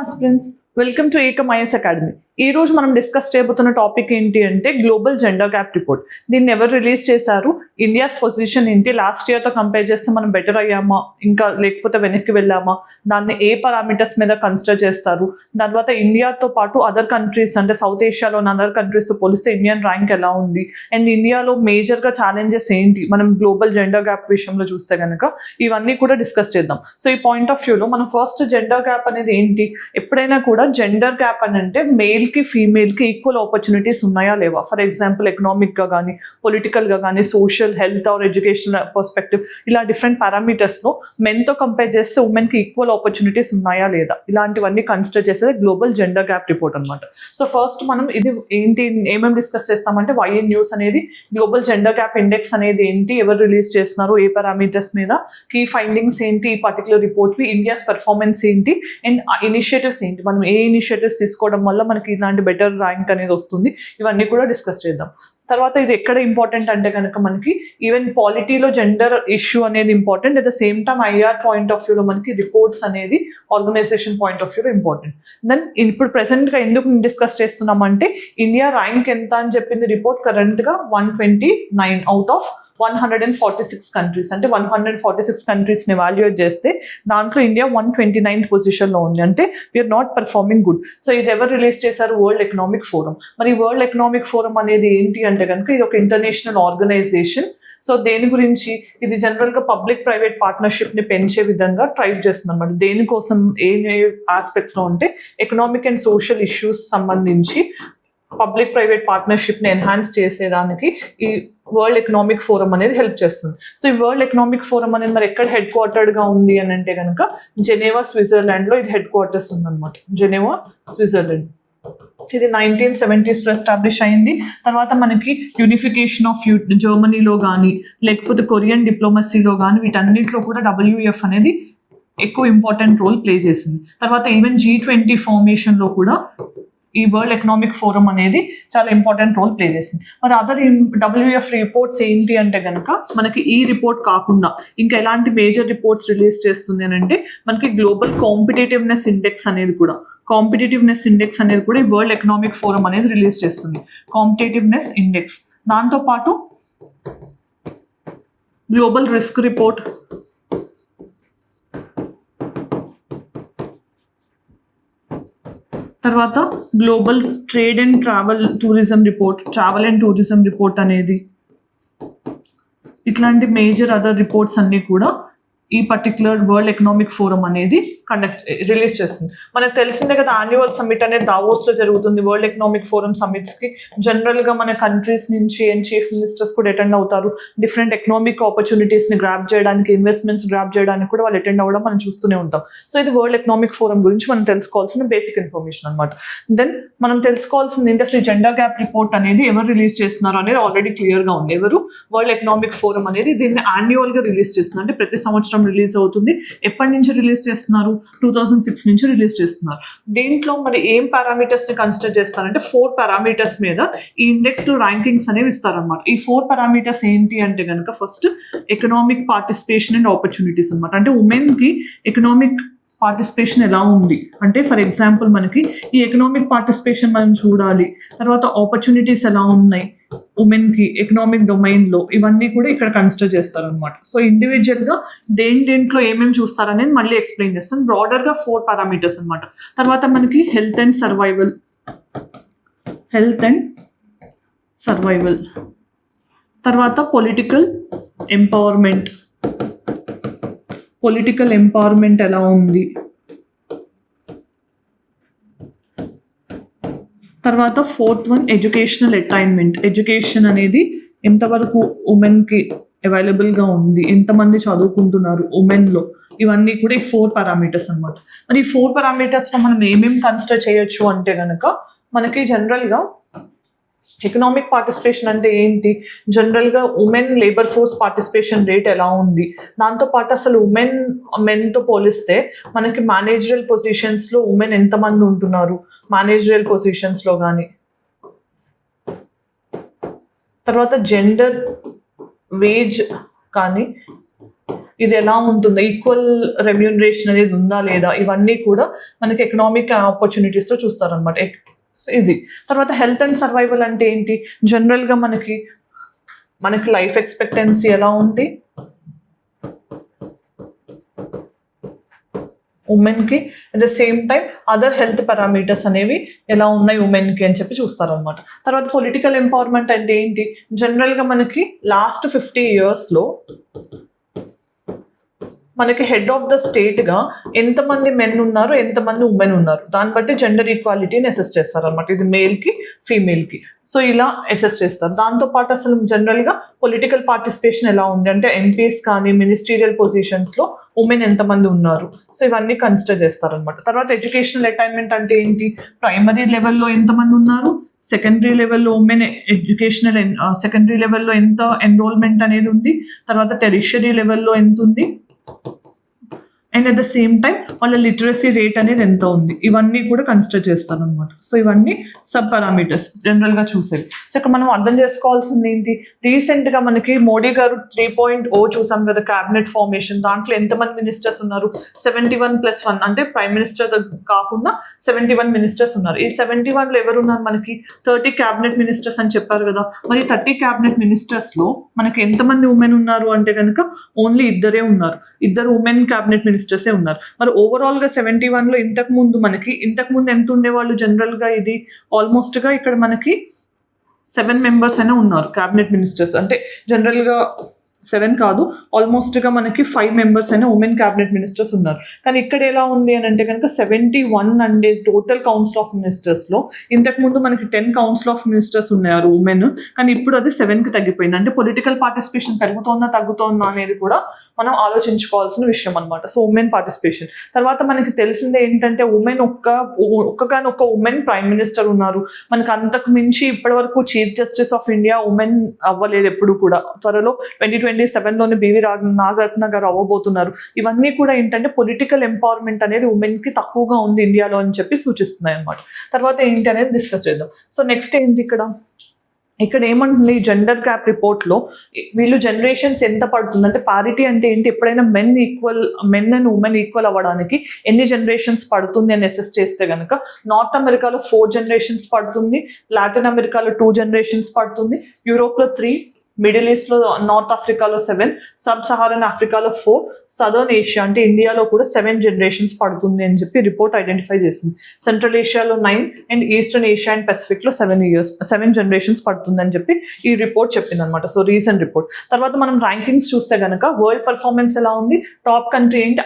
Aspirants, welcome to Ekam IAS academy. ఈ రోజు మనం డిస్కస్ చేయబోతున్న టాపిక్ ఏంటి అంటే గ్లోబల్ జెండర్ గ్యాప్ రిపోర్ట్. దీన్ని ఎవరు రిలీజ్ చేశారు, ఇండియాస్ పొజిషన్ ఏంటి, లాస్ట్ ఇయర్తో కంపేర్ చేస్తే మనం బెటర్ అయ్యామా ఇంకా లేకపోతే వెనక్కి వెళ్ళామా, దాన్ని ఏ పారామీటర్స్ మీద కన్సిడర్ చేస్తారు, దాని తర్వాత ఇండియాతో పాటు అదర్ కంట్రీస్ అంటే సౌత్ ఏషియాలోని అదర్ కంట్రీస్తో పోలిస్తే ఇండియన్ ర్యాంక్ ఎలా ఉంది, అండ్ ఇండియాలో మేజర్గా ఛాలెంజెస్ ఏంటి మనం గ్లోబల్ జెండర్ గ్యాప్ విషయంలో చూస్తే కనుక ఇవన్నీ కూడా డిస్కస్ చేద్దాం. సో ఈ పాయింట్ ఆఫ్ వ్యూలో మనం ఫస్ట్ జెండర్ గ్యాప్ అనేది ఏంటి, ఎప్పుడైనా కూడా జెండర్ గ్యాప్ అని అంటే మేల్కి ఫీమేల్కి ఈక్వల్ ఆపర్చునిటీస్ ఉన్నాయా లేవా. ఫర్ ఎగ్జాంపుల్ ఎకనామిక్గా కానీ పొలిటికల్గా కానీ social health or educational perspective ఇలా డిఫరెంట్ పారామీటర్స్లో మెన్తో కంపేర్ చేస్తే ఉమెన్కి ఈక్వల్ ఆపర్చునిటీస్ ఉన్నాయా లేదా, ఇలాంటివన్నీ కన్సిడర్ చేసేది గ్లోబల్ జెండర్ గ్యాప్ రిపోర్ట్ అనమాట. సో ఫస్ట్ మనం ఇది ఏంటి ఏమేమి డిస్కస్ చేస్తామంటే వైఎన్ న్యూస్ అనేది గ్లోబల్ జెండర్ గ్యాప్ ఇండెక్స్ అనేది ఏంటి, ఎవరు రిలీజ్ చేస్తున్నారు, ఏ పారామీటర్స్ మీద, కీ ఫైండింగ్స్ ఏంటి ఈ పర్టికులర్ రిపోర్ట్వి, ఇండియాస్ పెర్ఫార్మెన్స్ ఏంటి, అండ్ ఇనిషియేటివ్స్ ఏంటి, మనం ఏ ఇనిషియేటివ్స్ తీసుకోవడం వల్ల మనకి ఇలాంటి బెటర్ ర్యాంక్ అనేది వస్తుంది, ఇవన్నీ కూడా డిస్కస్ చేద్దాం. తర్వాత ఇది ఎక్కడ ఇంపార్టెంట్ అంటే కనుక మనకి ఈవెన్ పాలిటీలో జెండర్ ఇష్యూ అనేది important, at the same time IR point of వ్యూలో మనకి రిపోర్ట్స్ అనేది ఆర్గనైజేషన్ పాయింట్ ఆఫ్ వ్యూలో ఇంపార్టెంట్. దెన్ ఇప్పుడు ప్రెసెంట్గా ఎందుకు డిస్కస్ చేస్తున్నామంటే ఇండియా ర్యాంక్ ఎంత అని చెప్పింది రిపోర్ట్ కరెంట్గా 129 అవుట్ ఆఫ్ 146 కంట్రీస్, అంటే 146 కంట్రీస్ని ఎవాల్యుయేట్ చేస్తే దాంట్లో ఇండియా 129th పొజిషన్లో ఉంది, అంటే we are not performing good. So ఇది ఎవరు రిలీజ్ చేశారు, వరల్డ్ ఎకనామిక్ ఫోరం. మరి వరల్డ్ ఎకనామిక్ ఫోరం అనేది ఏంటి అంటే కనుక ఇది ఒక ఇంటర్నేషనల్ ఆర్గనైజేషన్. సో దేని గురించి, ఇది జనరల్గా పబ్లిక్ ప్రైవేట్ పార్ట్నర్షిప్ని పెంచే విధంగా ట్రై చేస్తుంది అనమాట. దేనికోసం ఏ ఆస్పెక్ట్స్లో అంటే ఎకనామిక్ అండ్ సోషల్ ఇష్యూస్ సంబంధించి పబ్లిక్ ప్రైవేట్ పార్ట్నర్షిప్ని ఎన్హాన్స్ చేసేదానికి ఈ వరల్డ్ ఎకనామిక్ ఫోరం అనేది హెల్ప్ చేస్తుంది. సో ఈ వరల్డ్ ఎకనామిక్ ఫోరం అనేది మరి ఎక్కడ హెడ్ క్వార్టర్డ్గా ఉంది అని అంటే కనుక జెనీవా స్విట్జర్లాండ్లో ఇది హెడ్ క్వార్టర్స్ ఉందన్నమాట. Geneva Switzerland. ఇది 1970s ఎస్టాబ్లిష్ అయింది. తర్వాత మనకి యూనిఫికేషన్ ఆఫ్ జర్మనీలో కానీ లేకపోతే కొరియన్ డిప్లొమసీలో కానీ వీటన్నిటిలో కూడా WEF అనేది ఎక్కువ ఇంపార్టెంట్ రోల్ ప్లే చేసింది. తర్వాత ఈవెన్ G20 ఫార్మేషన్లో కూడా ఈ వరల్డ్ ఎకనామిక్ ఫోరం అనేది చాలా ఇంపార్టెంట్ రోల్ ప్లే చేసింది. మరి అదర్ WEF రిపోర్ట్స్ ఏంటి అంటే కనుక మనకి ఈ రిపోర్ట్ కాకుండా ఇంకా ఎలాంటి మేజర్ రిపోర్ట్స్ రిలీజ్ చేస్తుంది అని అంటే మనకి గ్లోబల్ కాంపిటేటివ్నెస్ ఇండెక్స్ అనేది కూడా ఈ వరల్డ్ ఎకనామిక్ ఫోరం అనేది రిలీజ్ చేస్తుంది. కాంపిటేటివ్నెస్ ఇండెక్స్, దాంతోపాటు గ్లోబల్ రిస్క్ రిపోర్ట్, తర్వాత global trade and travel and tourism report అనేది, ఇట్లాంటి మేజర్ అదర్ రిపోర్ట్స్ అన్నీ కూడా ఈ పర్టికులర్ వరల్డ్ ఎకనామిక్ ఫోరం అనేది రిలీజ్ చేస్తుంది. మనకు తెలిసిందే కదా యాన్యువల్ సమ్మిట్ అనేది దావోస్లో జరుగుతుంది. వరల్డ్ ఎకనామిక్ ఫోరం సమ్మిట్స్కి జనరల్గా మన కంట్రీస్ నుంచి అండ్ చీఫ్ మినిస్టర్స్ కూడా అటెండ్ అవుతారు. డిఫరెంట్ ఎకనామిక్ ఆపర్చునిటీస్ని గ్రాప్ చేయడానికి, ఇన్వెస్ట్మెంట్స్ గ్రాప్ చేయడానికి కూడా వాళ్ళు అటెండ్ అవ్వడం మనం చూస్తూనే ఉంటాం. సో ఇది వరల్డ్ ఎకనామిక్ ఫోరం గురించి మనం తెలుసుకోవాల్సిన బేసిక్ ఇన్ఫర్మేషన్ అనమాట. దెన్ మనం తెలుసుకోవాల్సింది ఇండస్ట్రీ జెండర్ గ్యాప్ రిపోర్ట్ అనేది ఎవరు రిలీజ్ చేస్తున్నారు అనేది ఆల్రెడీ క్లియర్గా ఉంది. ఎవరు, వరల్డ్ ఎకనామిక్ ఫోరం అనేది దీన్ని యాన్యువల్గా రిలీజ్ చేస్తుంది, అంటే ప్రతి సంవత్సరం రిలీజ్ అవుతుంది. ఎప్పటి నుంచి రిలీజ్ చేస్తున్నారు, 2006 నుంచి రిలీజ్ చేస్తున్నారు. దీంట్లో మరి ఏం పారామీటర్స్ ని కన్సిడర్ చేస్తారంటే 4 పారామీటర్స్ మీద ఈ ఇండెక్స్ లో ర్యాంకింగ్స్ అనేవి ఇస్తారనమాట. ఈ 4 పారామీటర్స్ ఏంటి అంటే కనుక first economic participation and opportunities అనమాట. అంటే ఉమెన్ కి ఎకనామిక్ పార్టిసిపేషన్ ఎలా ఉంది అంటే, ఫర్ ఎగ్జాంపుల్ మనకి ఈ ఎకనామిక్ పార్టిసిపేషన్ మనం చూడాలి, తర్వాత ఆపర్చునిటీస్ ఎలా ఉన్నాయి ఉమెన్కి ఎకనామిక్ డొమైన్లో, ఇవన్నీ కూడా ఇక్కడ కన్సిడర్ చేస్తారనమాట. సో ఇండివిజువల్గా దేంట్లో ఏమేమి చూస్తారనేది మళ్ళీ ఎక్స్ప్లెయిన్ చేస్తాను. బ్రాడర్గా 4 పారామీటర్స్ అనమాట. తర్వాత మనకి హెల్త్ అండ్ సర్వైవల్, తర్వాత పొలిటికల్ ఎంపవర్మెంట్ ఎలా ఉంది, తర్వాత 4th one educational attainment, education అనేది ఎంతవరకు ఉమెన్కి అవైలబుల్గా ఉంది, ఎంతమంది చదువుకుంటున్నారు ఉమెన్లో, ఇవన్నీ కూడా ఈ 4 పారామీటర్స్ అనమాట. మరి ఈ 4 పారామీటర్స్లో మనం ఏమేమి కన్సిడర్ చేయొచ్చు అంటే కనుక మనకి జనరల్గా ఎకనామిక్ పార్టిసిపేషన్ అంటే ఏంటి, జనరల్గా women labour force participation rate ఎలా ఉంది, దాంతోపాటు అసలు మెన్తో పోలిస్తే మనకి మేనేజరల్ పొజిషన్స్లో ఉమెన్ ఎంతమంది ఉంటున్నారు, మేనేజరల్ పొజిషన్స్లో కానీ, తర్వాత జెండర్ వేజ్ కానీ ఇది ఎలా ఉంటుందో, ఈక్వల్ రెమ్యూనరేషన్ అనేది ఉందా లేదా, ఇవన్నీ కూడా మనకి ఎకనామిక్ ఆపర్చునిటీస్తో చూస్తారనమాట. ఇది తర్వాత హెల్త్ అండ్ సర్వైవల్ అంటే ఏంటి, జనరల్గా మనకి లైఫ్ ఎక్స్పెక్టెన్సీ ఎలా ఉంది ఉమెన్కి, at the same time other health parameters అనేవి ఎలా ఉన్నాయి ఉమెన్కి అని చెప్పి చూస్తారనమాట. తర్వాత పొలిటికల్ ఎంపవర్మెంట్ అంటే ఏంటి, జనరల్గా మనకి లాస్ట్ 50 yearsలో మనకి హెడ్ ఆఫ్ ద స్టేట్గా ఎంతమంది మెన్ ఉన్నారు, ఎంతమంది ఉమెన్ ఉన్నారు, దాన్ని బట్టి జెండర్ ఈక్వాలిటీని అసెస్ చేస్తారు అనమాట. ఇది మేల్కి ఫీమేల్కి. సో ఇలా అసెస్ చేస్తారు. దాంతోపాటు అసలు జనరల్గా పొలిటికల్ పార్టిసిపేషన్ ఎలా ఉంది అంటే ఎంపీస్ కానీ మినిస్టీరియల్ పొజిషన్స్లో ఉమెన్ ఎంతమంది ఉన్నారు, సో ఇవన్నీ కన్సిడర్ చేస్తారనమాట. తర్వాత ఎడ్యుకేషనల్ అటైన్మెంట్ అంటే ఏంటి, ప్రైమరీ లెవెల్లో ఎంతమంది ఉన్నారు, సెకండరీ లెవెల్లో ఉమెన్ ఎడ్యుకేషనల్ సెకండరీ లెవెల్లో ఎంత ఎన్రోల్మెంట్ అనేది ఉంది, తర్వాత టెరిషరీ లెవెల్లో ఎంత ఉంది, and at the same time వాళ్ళ లిటరసీ రేట్ అనేది ఎంత ఉంది, ఇవన్నీ కూడా కన్సిడర్ చేస్తాను అనమాట. సో ఇవన్నీ సబ్ పారామీటర్స్ జనరల్గా చూసేవి. సో ఇక్కడ మనం అర్థం చేసుకోవాల్సింది ఏంటి, రీసెంట్గా మనకి మోడీ గారు 3.0 చూసాం కదా, క్యాబినెట్ ఫార్మేషన్. దాంట్లో ఎంతమంది మినిస్టర్స్ ఉన్నారు, 71+1 అంటే ప్రైమ్ మినిస్టర్ కాకుండా 71 మినిస్టర్స్ ఉన్నారు. ఈ 71లో ఎవరు ఉన్నారు, మనకి 30 క్యాబినెట్ మినిస్టర్స్ అని చెప్పారు కదా. మరి 30 క్యాబినెట్ మినిస్టర్స్లో మనకి ఎంతమంది ఉమెన్ ఉన్నారు అంటే కనుక ఓన్లీ ఇద్దరే ఉన్నారు, ఇద్దరు ఉమెన్ క్యాబినెట్ మినిస్టర్సే ఉన్నారు. మరి ఓవరాల్గా 71లో ఇంతకు ముందు ఎంత ఉండేవాళ్ళు జనరల్గా, ఇది ఆల్మోస్ట్గా ఇక్కడ మనకి 7 members అయినా ఉన్నారు క్యాబినెట్ మినిస్టర్స్. అంటే జనరల్గా 7 కాదు, ఆల్మోస్ట్గా మనకి 5 members అయినా ఉమెన్ క్యాబినెట్ మినిస్టర్స్ ఉన్నారు. కానీ ఇక్కడ ఎలా ఉంది అని అంటే కనుక 71 అంటే టోటల్ కౌన్సిల్ ఆఫ్ మినిస్టర్స్లో ఇంతకుముందు మనకి 10 కౌన్సిల్ ఆఫ్ మినిస్టర్స్ ఉన్నారు ఉమెన్, కానీ ఇప్పుడు అది 7కి తగ్గిపోయింది. అంటే పొలిటికల్ పార్టిసిపేషన్ పెరుగుతోందా తగ్గుతోందా అనేది కూడా మనం ఆలోచించుకోవాల్సిన విషయం అనమాట. So women participation. తర్వాత మనకి తెలిసిందే ఏంటంటే ఉమెన్ ఒక్క ఉమెన్ ప్రైమ్ మినిస్టర్ ఉన్నారు. మనకు అంతకు మించి ఇప్పటి వరకు chief justice of India women అవ్వలేదు ఎప్పుడు కూడా. త్వరలో 2027లోనే బివి నాగరత్న గారు అవ్వబోతున్నారు. ఇవన్నీ కూడా ఏంటంటే పొలిటికల్ ఎంపవర్మెంట్ అనేది ఉమెన్కి తక్కువగా ఉంది ఇండియాలో అని చెప్పి సూచిస్తున్నాయి అనమాట. తర్వాత ఏంటి అనేది డిస్కస్ చేద్దాం. సో నెక్స్ట్ ఏంటి, ఇక్కడ ఏమంటుంది జెండర్ గ్యాప్ రిపోర్ట్లో వీళ్ళు జనరేషన్స్ ఎంత పడుతుంది అంటే, పారిటీ అంటే ఏంటి, ఎప్పుడైనా మెన్ అండ్ ఉమెన్ ఈక్వల్ అవ్వడానికి ఎన్ని జనరేషన్స్ పడుతుంది అని అసెస్ చేస్తే కనుక నార్త్ అమెరికాలో 4 generations పడుతుంది, లాటిన్ అమెరికాలో 2 generations పడుతుంది, యూరోప్లో 3, మిడిల్ ఈస్ట్లో నార్త్ ఆఫ్రికాలో 7, సబ్ సహారన్ ఆఫ్రికాలో 4, సదర్న్ ఏషియా అంటే ఇండియాలో కూడా 7 generations పడుతుంది అని చెప్పి రిపోర్ట్ ఐడెంటిఫై చేసింది. సెంట్రల్ ఏషియాలో 9 అండ్ ఈస్టర్న్ ఏషియా అండ్ పెసిఫిక్లో 7 generations పడుతుంది అని చెప్పి ఈ రిపోర్ట్ చెప్పింది అనమాట. So recent report. తర్వాత మనం ర్యాంకింగ్స్ చూస్తే కనుక వరల్డ్ పర్ఫార్మెన్స్ ఎలా ఉంది, టాప్ కంట్రీ ఏంటి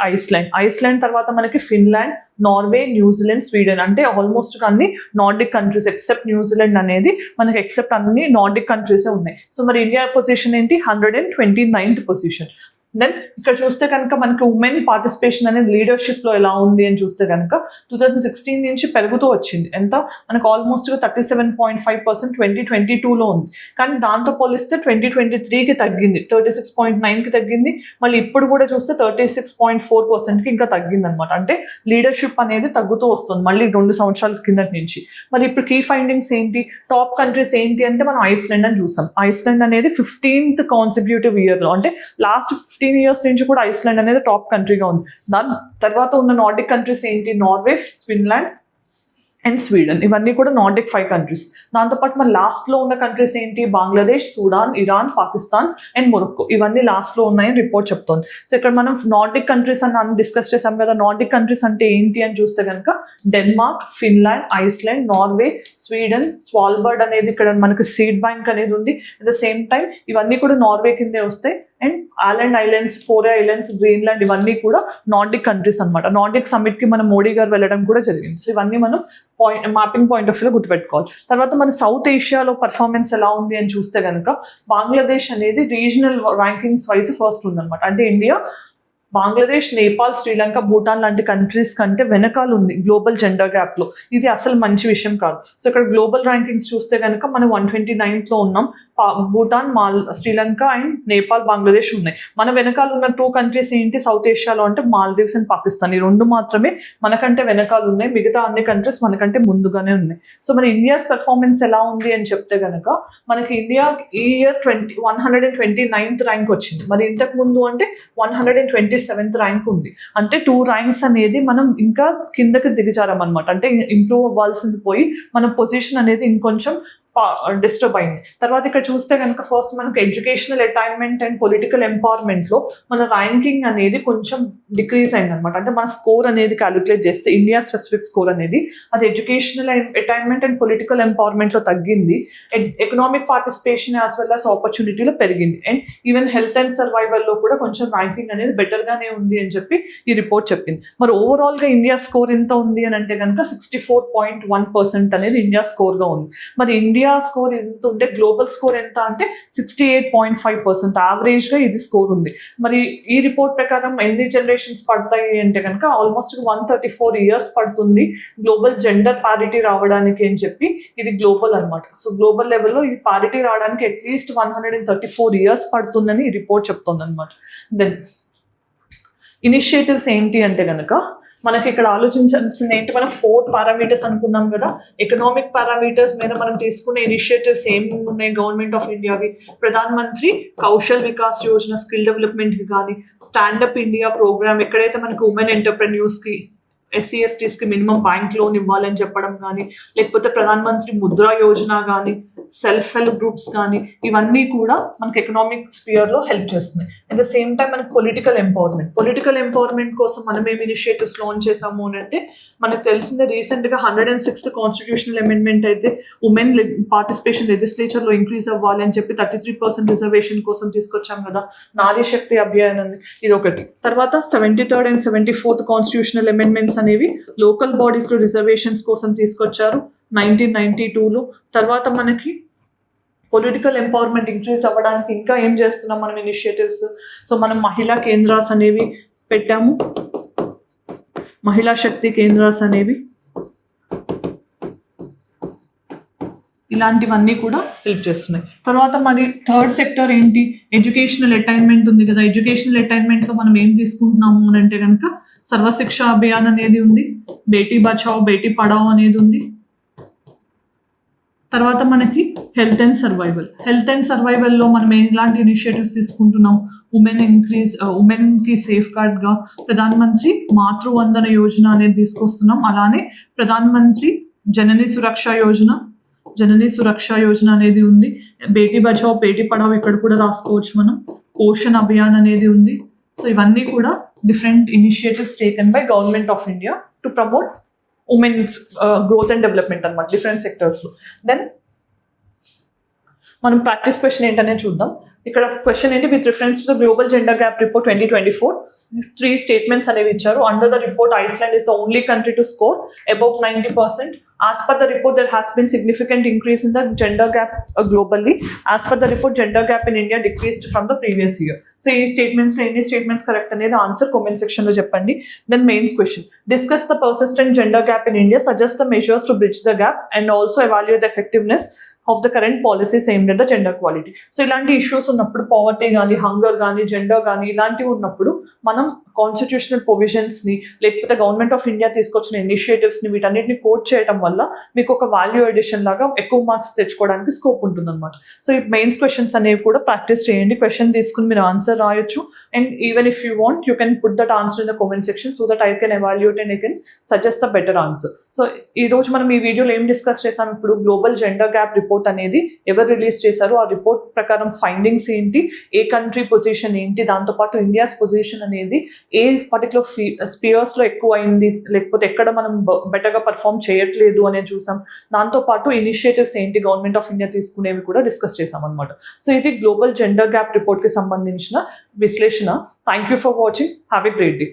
ఐస్లాండ్, తర్వాత మనకి ఫిన్లాండ్, నార్వే, న్యూజిలాండ్, స్వీడన్ అంటే ఆల్మోస్ట్ అన్ని నార్డిక్ కంట్రీస్ ఎక్సెప్ట్ న్యూజిలాండ్ అనేది మనకి ఎక్సెప్ట్ అన్ని నార్డిక్ కంట్రీసే ఉన్నాయి. సో మరి ఇండియా పొజిషన్ ఏంటి, 129th పొజిషన్. దెన్ ఇక్కడ చూస్తే కనుక మనకి ఉమెన్ పార్టిసిపేషన్ అనేది లీడర్షిప్లో ఎలా ఉంది అని చూస్తే కనుక 2016 నుంచి పెరుగుతూ వచ్చింది. ఎంత మనకు ఆల్మోస్ట్గా 37.5% 2022లో ఉంది. కానీ దాంతో పోలిస్తే 2023కి తగ్గింది, 36.9కి తగ్గింది. మళ్ళీ ఇప్పుడు కూడా చూస్తే 36.4%కి ఇంకా తగ్గింది అనమాట. అంటే లీడర్షిప్ అనేది తగ్గుతూ వస్తుంది మళ్ళీ 2 సంవత్సరాల కిందటి నుంచి. మరి ఇప్పుడు కీ ఫైండింగ్స్ ఏంటి, టాప్ కంట్రీస్ ఏంటి అంటే మనం ఐస్లాండ్ అని చూసాం. ఐస్లాండ్ అనేది 15th consecutive yearలో, అంటే లాస్ట్ 15 years నుంచి కూడా ఐస్లాండ్ అనేది టాప్ కంట్రీగా ఉంది. దాని తర్వాత ఉన్న నార్డిక్ కంట్రీస్ ఏంటి, నార్వే, ఫిన్లాండ్ అండ్ స్వీడన్, ఇవన్నీ కూడా నార్డిక్ 5 countries. దాంతోపాటు మన లాస్ట్లో ఉన్న కంట్రీస్ ఏంటి, Bangladesh, Sudan, Iran, Pakistan and Morocco, ఇవన్నీ లాస్ట్లో ఉన్నాయని రిపోర్ట్ చెప్తోంది. సో ఇక్కడ మనం నార్డిక్ కంట్రీస్ అని డిస్కస్ చేసాం కదా. నార్డిక్ కంట్రీస్ అంటే ఏంటి అని చూస్తే కనుక Denmark, Finland, Iceland, Norway, Sweden, Svalbard అనేది ఇక్కడ మనకి సీడ్ బ్యాంక్ అనేది ఉంది. అట్ ద సేమ్ టైం ఇవన్నీ కూడా నార్వే కిందే వస్తాయి. అండ్ ఆలండ్ ఐలాండ్స్, ఫోరే ఐలాండ్స్, గ్రీన్లాండ్ ఇవన్నీ కూడా నార్డిక్ కంట్రీస్ అనమాట. నార్డిక్ సమ్మిట్కి మన మోడీ గారు వెళ్ళడం కూడా జరిగింది. సో ఇవన్నీ మనం మ్యాపింగ్ పాయింట్ ఆఫ్ వ్యూలో గుర్తుపెట్టుకోవాలి. తర్వాత మన సౌత్ ఏషియాలో పర్ఫార్మెన్స్ ఎలా ఉంది అని చూస్తే కనుక బంగ్లాదేశ్ అనేది రీజనల్ ర్యాంకింగ్స్ వైజ్ ఫస్ట్ ఉందన్నమాట. అంటే ఇండియా బంగ్లాదేశ్, నేపాల్, శ్రీలంక, భూటాన్ లాంటి కంట్రీస్ కంటే వెనకాల ఉంది గ్లోబల్ జెండర్ గ్యాప్ లో. ఇది అసలు మంచి విషయం కాదు. సో ఇక్కడ గ్లోబల్ ర్యాంకింగ్స్ చూస్తే కనుక మనం 129th లో ఉన్నాం. భూటాన్, శ్రీలంక అండ్ నేపాల్, బంగ్లాదేశ్ ఉన్నాయి. మన వెనకాల ఉన్న 2 కంట్రీస్ ఏంటి సౌత్ ఏషియాలో అంటే మాల్దీవ్స్ అండ్ పాకిస్తాన్. ఈ 2 మాత్రమే మనకంటే వెనకాల ఉన్నాయి. మిగతా అన్ని కంట్రీస్ మనకంటే ముందుగానే ఉన్నాయి. సో మన ఇండియాస్ పెర్ఫార్మెన్స్ ఎలా ఉంది అని చెప్తే కనుక మనకి ఇండియా ఈ ఇయర్ 129th ర్యాంక్ వచ్చింది. మరి ఇంతకు ముందు అంటే 127th ర్యాంక్ ఉంది. అంటే 2 ర్యాంక్స్ అనేది మనం ఇంకా కిందకి దిగజారమన్నమాట. అంటే ఇంప్రూవ్ అవ్వాల్సింది పోయి మన పొజిషన్ అనేది ఇంకొంచెం డిస్టర్బ్ అయింది. తర్వాత ఇక్కడ చూస్తే కనుక ఫస్ట్ మనకు educational attainment and political empowerment లో మన ర్యాంకింగ్ అనేది కొంచెం డిక్రీజ్ అయింది అనమాట. అంటే మన స్కోర్ అనేది క్యాలిక్యులేట్ చేస్తే ఇండియా స్పెసిఫిక్ స్కోర్ అనేది అది educational attainment and political empowerment లో తగ్గింది. Economic participation as well as ఆపర్చునిటీలో పెరిగింది. And even health and survival లో కూడా కొంచెం ర్యాంకింగ్ అనేది బెటర్ గానే ఉంది అని చెప్పి ఈ రిపోర్ట్ చెప్పింది. మరి ఓవరాల్ గా ఇండియా స్కోర్ ఎంత ఉంది అని అంటే కనుక 64.1% అనేది ఇండియా స్కోర్ గా ఉంది. మరి ఇండియా స్కోర్ ఎంత ఉంటే గ్లోబల్ స్కోర్ ఎంత అంటే 68.5%. యావరేజ్ గా ఇది స్కోర్ ఉంది. మరి ఈ రిపోర్ట్ ప్రకారం ఎన్ని జనరేషన్స్ పడతాయి అంటే కనుక ఆల్మోస్ట్ 134 years పడుతుంది గ్లోబల్ జెండర్ పారిటీ రావడానికి అని చెప్పి ఇది గ్లోబల్ అనమాట. సో గ్లోబల్ లెవెల్లో ఈ పారిటీ రావడానికి అట్లీస్ట్ 134 years పడుతుందని ఈ రిపోర్ట్ చెప్తుంది అనమాట. దెన్ ఇనిషియేటివ్స్ ఏంటి అంటే కనుక మనకి ఇక్కడ ఆలోచించాల్సింది ఏంటి, మనం 4 పారామీటర్స్ అనుకున్నాం కదా. ఎకనామిక్ పారామీటర్స్ మీద మనం తీసుకునే ఇనిషియేటివ్స్ ఏమి ఉన్నాయి government of ఇండియావి? Pradhan Mantri Kaushal Vikas Yojana, skill development కి కానీ, స్టాండప్ ఇండియా ప్రోగ్రామ్, ఎక్కడైతే మనకి ఉమెన్ ఎంటర్ప్రెన్యూర్స్ కి, SC STs కి మినిమం బ్యాంక్ లోన్ ఇవ్వాలని చెప్పడం కానీ, లేకపోతే ప్రధాన్ మంత్రి ముద్రా యోజన కానీ, సెల్ఫ్ హెల్ప్ గ్రూప్స్ కానీ, ఇవన్నీ కూడా మనకి ఎకనామిక్ స్పియర్ లో హెల్ప్ చేస్తున్నాయి. అట్ ద సేమ్ టైం మనకి పొలిటికల్ ఎంపవర్మెంట్ కోసం మనం ఏమి ఇనిషియేటివ్స్ లాంచ్ చేసాము అని అంటే మనకు తెలిసిందే రీసెంట్ గా 106th కాన్స్టిట్యూషనల్ అమెండ్మెంట్ అయితే ఉమెన్ పార్టిసిపేషన్ లెజిస్లేచర్ లో ఇంక్రీజ్ అవ్వాలి అని చెప్పి 33% రిజర్వేషన్ కోసం తీసుకొచ్చాం కదా. నారీ శక్తి అభియాన్ ఇది ఒకటి. తర్వాత 73rd and 74th constitutional amendments అనేవి లోకల్ బాడీస్ లో రిజర్వేషన్స్ కోసం తీసుకొచ్చారు 1992లో. తర్వాత మనకి పొలిటికల్ ఎంపవర్మెంట్ ఇంక్రీజ్ అవ్వడానికి ఇంకా ఏం చేస్తున్నాం మనం ఇనిషియేటివ్స్? సో మనం మహిళా కేంద్రాస్ అనేవి పెట్టాము, మహిళా శక్తి కేంద్రాస్ అనేవి, ఇలాంటివన్నీ కూడా హెల్ప్ చేస్తున్నాయి. తర్వాత మరి 3rd సెక్టర్ ఏంటి? ఎడ్యుకేషనల్ అటైన్మెంట్ ఉంది కదా. ఎడ్యుకేషనల్ అటైన్మెంట్ లో మనం ఏం తీసుకుంటున్నాము అని అంటే కనుక సర్వశిక్ష అభియాన్ అనేది ఉంది, బేటీ బచావ్ బేటీ పడావ్ అనేది ఉంది. తర్వాత మనకి హెల్త్ అండ్ సర్వైవల్ లో మనం ఎలాంటి ఇనిషియేటివ్స్ తీసుకుంటున్నాం? ఉమెన్ కి సేఫ్ గార్డ్ గా ప్రధాన్ మంత్రి మాతృవందన యోజన అనేది తీసుకొస్తున్నాం. అలానే ప్రధాన్ మంత్రి జననీ సురక్ష యోజన అనేది ఉంది. బేటీ బచావ్ బేటీ పడావ్ ఇక్కడ కూడా రాసుకోవచ్చు మనం. పోషణ్ అభియాన్ అనేది ఉంది. సో ఇవన్నీ కూడా different initiatives taken by government of India to promote women's growth and development అనమాట డిఫరెంట్ సెక్టర్స్ లో. దెన్ మనం ప్రాక్టీస్ క్వశ్చన్ ఏంటనే చూద్దాం. ఇక్కడ క్వశ్చన్ ఏంటి? With reference to the global gender gap report 2024 3 statements అనేవి ఇచ్చారు. Under the report Iceland is the only country to score above 90%. As per the report, there has been significant increase in the gender gap globally. As per the report, gender gap in India decreased from the previous year. So, these statements, any statements correct అనేది answer comment section లో చెప్పండి. Then mains question. Discuss the persistent gender gap in India. Suggest the measures to bridge the gap and also evaluate the effectiveness of the current policies aimed at the gender equality. So ఇలాంటి issues ఉన్నప్పుడు poverty కానీ, hunger కానీ, gender కానీ ఇలాంటివి ఉన్నప్పుడు మనం constitutional ప్రొవిజన్స్ని లేకపోతే government of India తీసుకొచ్చిన ఇనిషియేటివ్స్ని వీటన్నిటిని కోట్ చేయడం వల్ల మీకు ఒక వాల్యూ ఎడిషన్ లాగా ఎక్కువ మార్క్స్ తెచ్చుకోవడానికి స్కోప్ ఉంటుంది అనమాట. సో ఈ మెయిన్స్ క్వశ్చన్స్ అనేవి కూడా ప్రాక్టీస్ చేయండి. క్వశ్చన్ తీసుకుని మీరు ఆన్సర్ రాయొచ్చు. And even if you want you can put that answer in the comment section so that I can evaluate and I can suggest the better answer. So ఈ రోజు మనం ఈ వీడియోలో ఏం డిస్కస్ చేసాం? ఇప్పుడు గ్లోబల్ జెండర్ గ్యాప్ రిపోర్ట్ అనేది ఎవరు రిలీజ్ చేశారు, ఆ రిపోర్ట్ ప్రకారం ఫైండింగ్స్ ఏంటి, ఏ కంట్రీ పొజిషన్ ఏంటి, దాంతోపాటు ఇండియాస్ పొజిషన్ అనేది ఏ పర్టికులర్ స్పియర్స్లో ఎక్కువ అయింది లేకపోతే ఎక్కడ మనం బెటర్గా పర్ఫామ్ చేయట్లేదు అనేది చూసాం. దాంతోపాటు ఇనిషియేటివ్స్ ఏంటి గవర్నమెంట్ ఆఫ్ ఇండియా తీసుకునేవి కూడా డిస్కస్ చేసాం అనమాట. సో ఇది గ్లోబల్ జెండర్ గ్యాప్ రిపోర్ట్కి సంబంధించిన విశ్లేషణ. Thank you for watching. Have a great day.